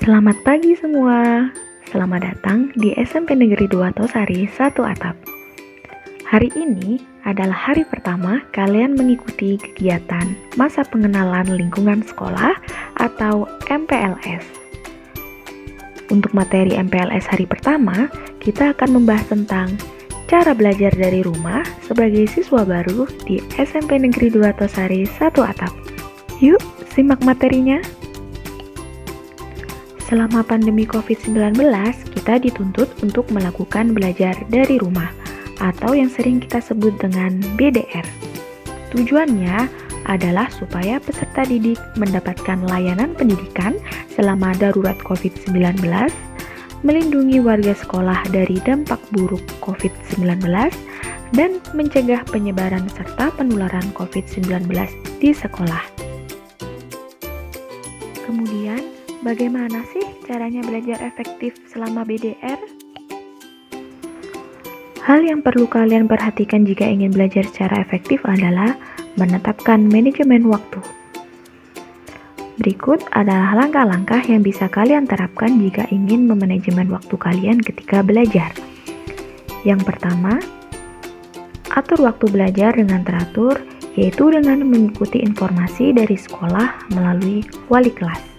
Selamat pagi semua. Selamat datang di SMP Negeri 2 Tosari 1 Atap. Hari ini adalah hari pertama kalian mengikuti kegiatan Masa Pengenalan Lingkungan Sekolah atau MPLS. Untuk materi MPLS hari pertama, kita akan membahas tentang cara belajar dari rumah sebagai siswa baru di SMP Negeri 2 Tosari 1 Atap. Yuk, simak materinya. Selama pandemi COVID-19, kita dituntut untuk melakukan belajar dari rumah atau yang sering kita sebut dengan BDR. Tujuannya adalah supaya peserta didik mendapatkan layanan pendidikan selama darurat COVID-19, melindungi warga sekolah dari dampak buruk COVID-19, dan mencegah penyebaran serta penularan COVID-19 di sekolah. Kemudian, bagaimana sih caranya belajar efektif selama BDR? Hal yang perlu kalian perhatikan jika ingin belajar secara efektif adalah menetapkan manajemen waktu. Berikut adalah langkah-langkah yang bisa kalian terapkan jika ingin memanajemen waktu kalian ketika belajar. Yang pertama, atur waktu belajar dengan teratur, yaitu dengan mengikuti informasi dari sekolah melalui wali kelas.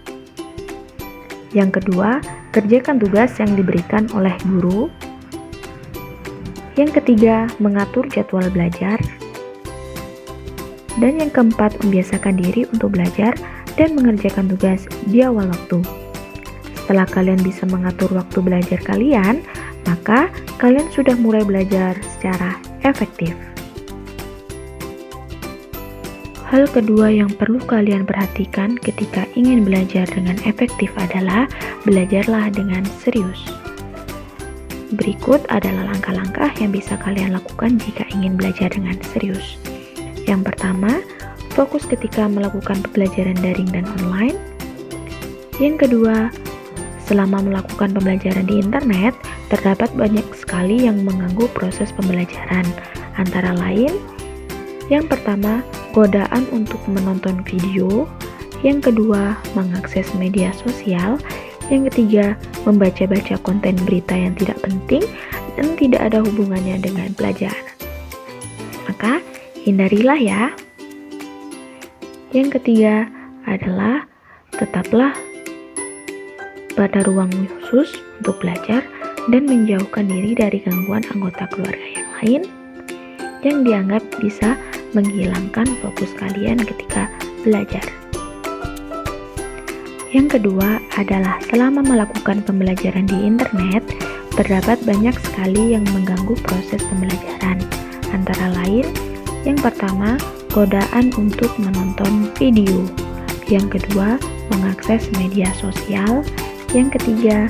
Yang kedua, kerjakan tugas yang diberikan oleh guru. Yang ketiga, mengatur jadwal belajar. Dan yang keempat, membiasakan diri untuk belajar dan mengerjakan tugas di awal waktu. Setelah kalian bisa mengatur waktu belajar kalian, maka kalian sudah mulai belajar secara efektif. Hal kedua yang perlu kalian perhatikan ketika ingin belajar dengan efektif adalah belajarlah dengan serius. Berikut adalah langkah-langkah yang bisa kalian lakukan jika ingin belajar dengan serius. Yang pertama, fokus ketika melakukan pembelajaran daring dan online. Yang kedua, selama melakukan pembelajaran di internet, terdapat banyak sekali yang mengganggu proses pembelajaran. Antara lain, yang pertama, godaan untuk menonton video. Yang kedua, mengakses media sosial. Yang ketiga, membaca-baca konten berita yang tidak penting dan tidak ada hubungannya dengan pelajaran. Maka, hindarilah ya. Yang ketiga adalah tetaplah pada ruang khusus untuk belajar dan menjauhkan diri dari gangguan anggota keluarga yang lain yang dianggap bisa menghilangkan fokus kalian ketika belajar. Yang kedua adalah selama melakukan pembelajaran di internet, terdapat banyak sekali yang mengganggu proses pembelajaran. Antara lain, yang pertama, godaan untuk menonton video. Yang kedua, mengakses media sosial. Yang ketiga,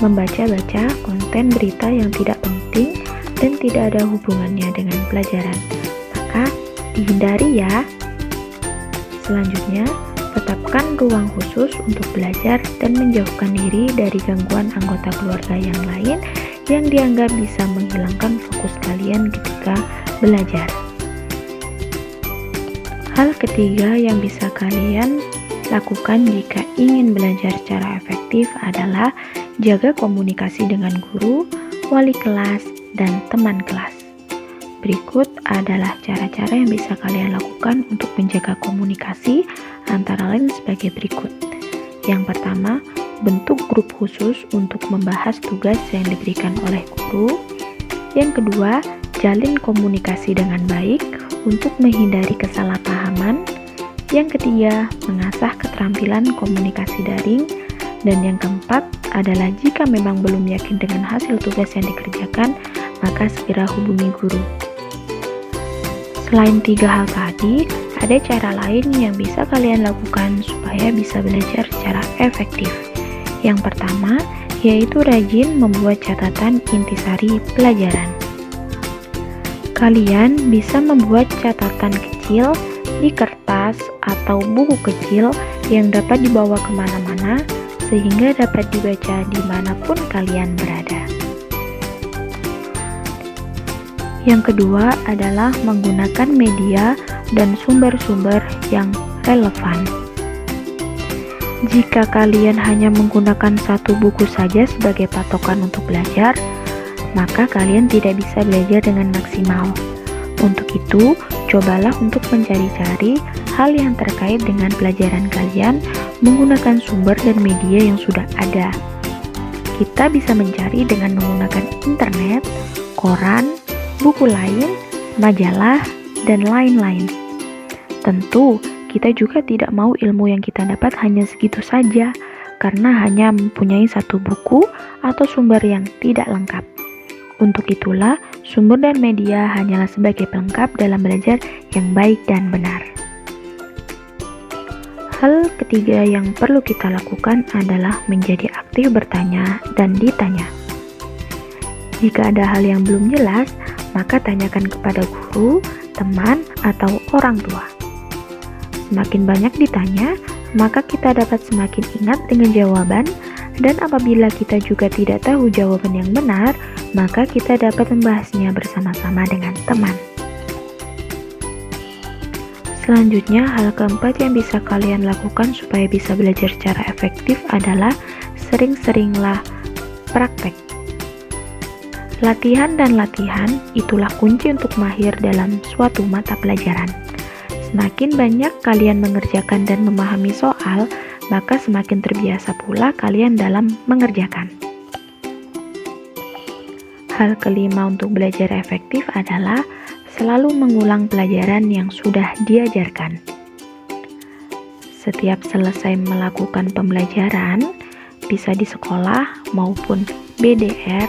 membaca-baca konten berita yang tidak penting dan tidak ada hubungannya dengan pelajaran. Maka, dihindari ya. Selanjutnya, tetapkan ruang khusus untuk belajar dan menjauhkan diri dari gangguan anggota keluarga yang lain yang dianggap bisa menghilangkan fokus kalian ketika belajar. Hal ketiga yang bisa kalian lakukan jika ingin belajar secara efektif adalah jaga komunikasi dengan guru, wali kelas, dan teman kelas. Berikut adalah cara-cara yang bisa kalian lakukan untuk menjaga komunikasi, antara lain sebagai berikut. Yang pertama, bentuk grup khusus untuk membahas tugas yang diberikan oleh guru. Yang kedua, jalin komunikasi dengan baik untuk menghindari kesalahpahaman. Yang ketiga, mengasah keterampilan komunikasi daring. Dan yang keempat adalah jika memang belum yakin dengan hasil tugas yang dikerjakan, maka segera hubungi guru. Selain 3 hal tadi, ada cara lain yang bisa kalian lakukan supaya bisa belajar secara efektif. Yang pertama, yaitu rajin membuat catatan intisari pelajaran. Kalian bisa membuat catatan kecil di kertas atau buku kecil yang dapat dibawa kemana-mana sehingga dapat dibaca dimanapun kalian berada. Yang kedua adalah menggunakan media dan sumber-sumber yang relevan. Jika kalian hanya menggunakan satu buku saja sebagai patokan untuk belajar, maka kalian tidak bisa belajar dengan maksimal. Untuk itu, cobalah untuk mencari-cari hal yang terkait dengan pelajaran kalian menggunakan sumber dan media yang sudah ada. Kita bisa mencari dengan menggunakan internet, koran, buku lain, majalah, dan lain-lain. Tentu, kita juga tidak mau ilmu yang kita dapat hanya segitu saja, karena hanya mempunyai satu buku atau sumber yang tidak lengkap. Untuk itulah, sumber dan media hanyalah sebagai pelengkap dalam belajar yang baik dan benar. Hal ketiga yang perlu kita lakukan adalah menjadi aktif bertanya dan ditanya. Jika ada hal yang belum jelas, maka tanyakan kepada guru, teman, atau orang tua. Semakin banyak ditanya, maka kita dapat semakin ingat dengan jawaban, dan apabila kita juga tidak tahu jawaban yang benar, maka kita dapat membahasnya bersama-sama dengan teman. Selanjutnya, hal keempat yang bisa kalian lakukan supaya bisa belajar secara efektif adalah sering-seringlah praktek. Latihan dan latihan itulah kunci untuk mahir dalam suatu mata pelajaran. Semakin banyak kalian mengerjakan dan memahami soal, maka semakin terbiasa pula kalian dalam mengerjakan. Hal kelima untuk belajar efektif adalah selalu mengulang pelajaran yang sudah diajarkan. Setiap selesai melakukan pembelajaran, bisa di sekolah maupun BDR,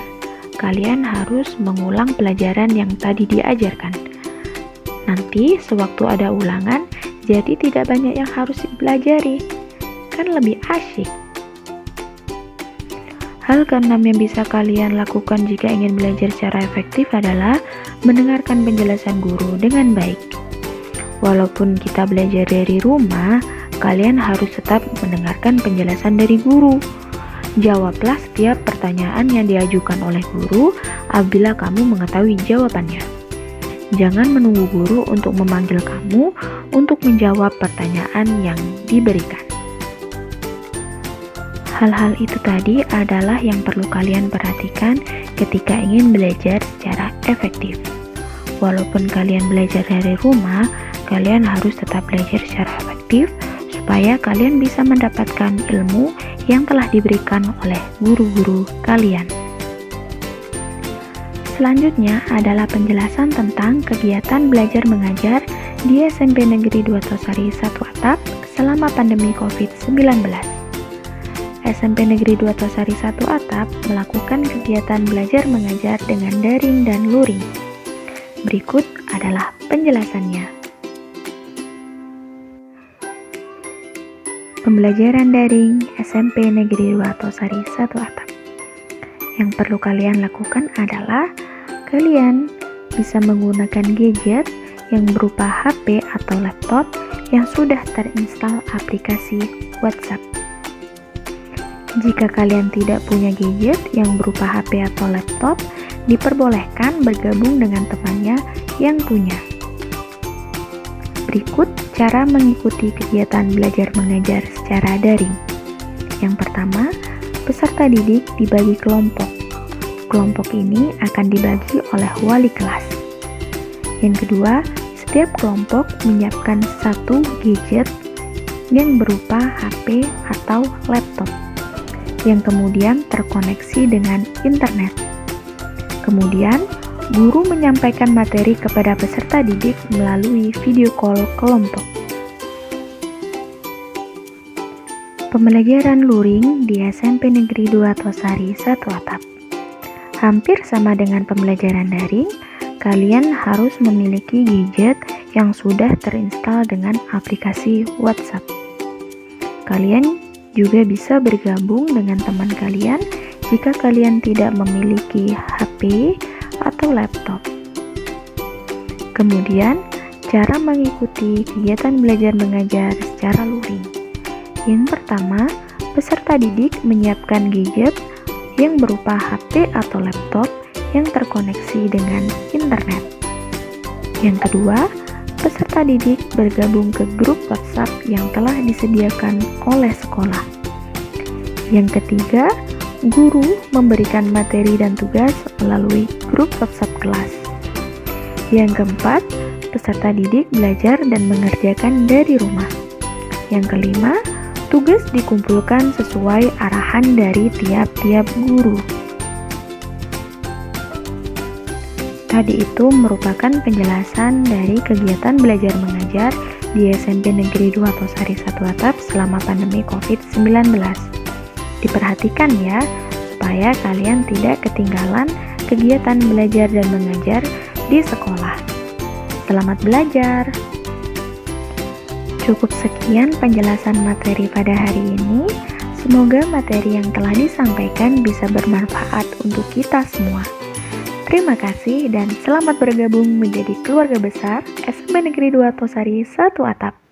kalian harus mengulang pelajaran yang tadi diajarkan. Nanti sewaktu ada ulangan, jadi tidak banyak yang harus dipelajari. Kan lebih asyik. Hal keenam yang bisa kalian lakukan jika ingin belajar secara efektif adalah mendengarkan penjelasan guru dengan baik. Walaupun kita belajar dari rumah, kalian harus tetap mendengarkan penjelasan dari guru. Jawablah setiap pertanyaan yang diajukan oleh guru apabila kamu mengetahui jawabannya. Jangan menunggu guru untuk memanggil kamu untuk menjawab pertanyaan yang diberikan. Hal-hal itu tadi adalah yang perlu kalian perhatikan ketika ingin belajar secara efektif. Walaupun kalian belajar dari rumah, kalian harus tetap belajar secara efektif supaya kalian bisa mendapatkan ilmu yang telah diberikan oleh guru-guru kalian. Selanjutnya adalah penjelasan tentang kegiatan belajar mengajar di SMP Negeri 2 Tosari 1 Atap selama pandemi COVID-19. SMP Negeri 2 Tosari 1 Atap melakukan kegiatan belajar mengajar dengan daring dan luring. Berikut adalah penjelasannya. Pembelajaran daring SMP Negeri 2 Tosari 1 Atap. Yang perlu kalian lakukan adalah kalian bisa menggunakan gadget yang berupa HP atau laptop yang sudah terinstal aplikasi WhatsApp. Jika kalian tidak punya gadget yang berupa HP atau laptop, diperbolehkan bergabung dengan temannya yang punya. Berikut cara mengikuti kegiatan belajar mengajar secara daring. Yang pertama, peserta didik dibagi kelompok. Kelompok ini akan dibagi oleh wali kelas. Yang kedua, setiap kelompok menyiapkan satu gadget yang berupa HP atau laptop yang kemudian terkoneksi dengan internet. Kemudian, guru menyampaikan materi kepada peserta didik melalui video call kelompok. Pembelajaran luring di SMP Negeri 2 Tosari 1 Atap. Hampir sama dengan pembelajaran daring, kalian harus memiliki gadget yang sudah terinstal dengan aplikasi WhatsApp. Kalian juga bisa bergabung dengan teman kalian jika kalian tidak memiliki HP atau laptop. Kemudian, cara mengikuti kegiatan belajar mengajar secara luring. Yang pertama, peserta didik menyiapkan gadget yang berupa HP atau laptop yang terkoneksi dengan internet. Yang kedua, peserta didik bergabung ke grup WhatsApp yang telah disediakan oleh sekolah. Yang ketiga, guru memberikan materi dan tugas melalui grup WhatsApp kelas. Yang keempat, peserta didik belajar dan mengerjakan dari rumah. Yang kelima, tugas dikumpulkan sesuai arahan dari tiap-tiap guru. Tadi itu merupakan penjelasan dari kegiatan belajar mengajar di SMP Negeri 2 Tosari 1 Atap selama pandemi COVID-19. Diperhatikan ya, supaya kalian tidak ketinggalan kegiatan belajar dan mengajar di sekolah. Selamat belajar! Cukup sekian penjelasan materi pada hari ini. Semoga materi yang telah disampaikan bisa bermanfaat untuk kita semua. Terima kasih dan selamat bergabung menjadi keluarga besar SMP Negeri 2 Tosari 1 Atap.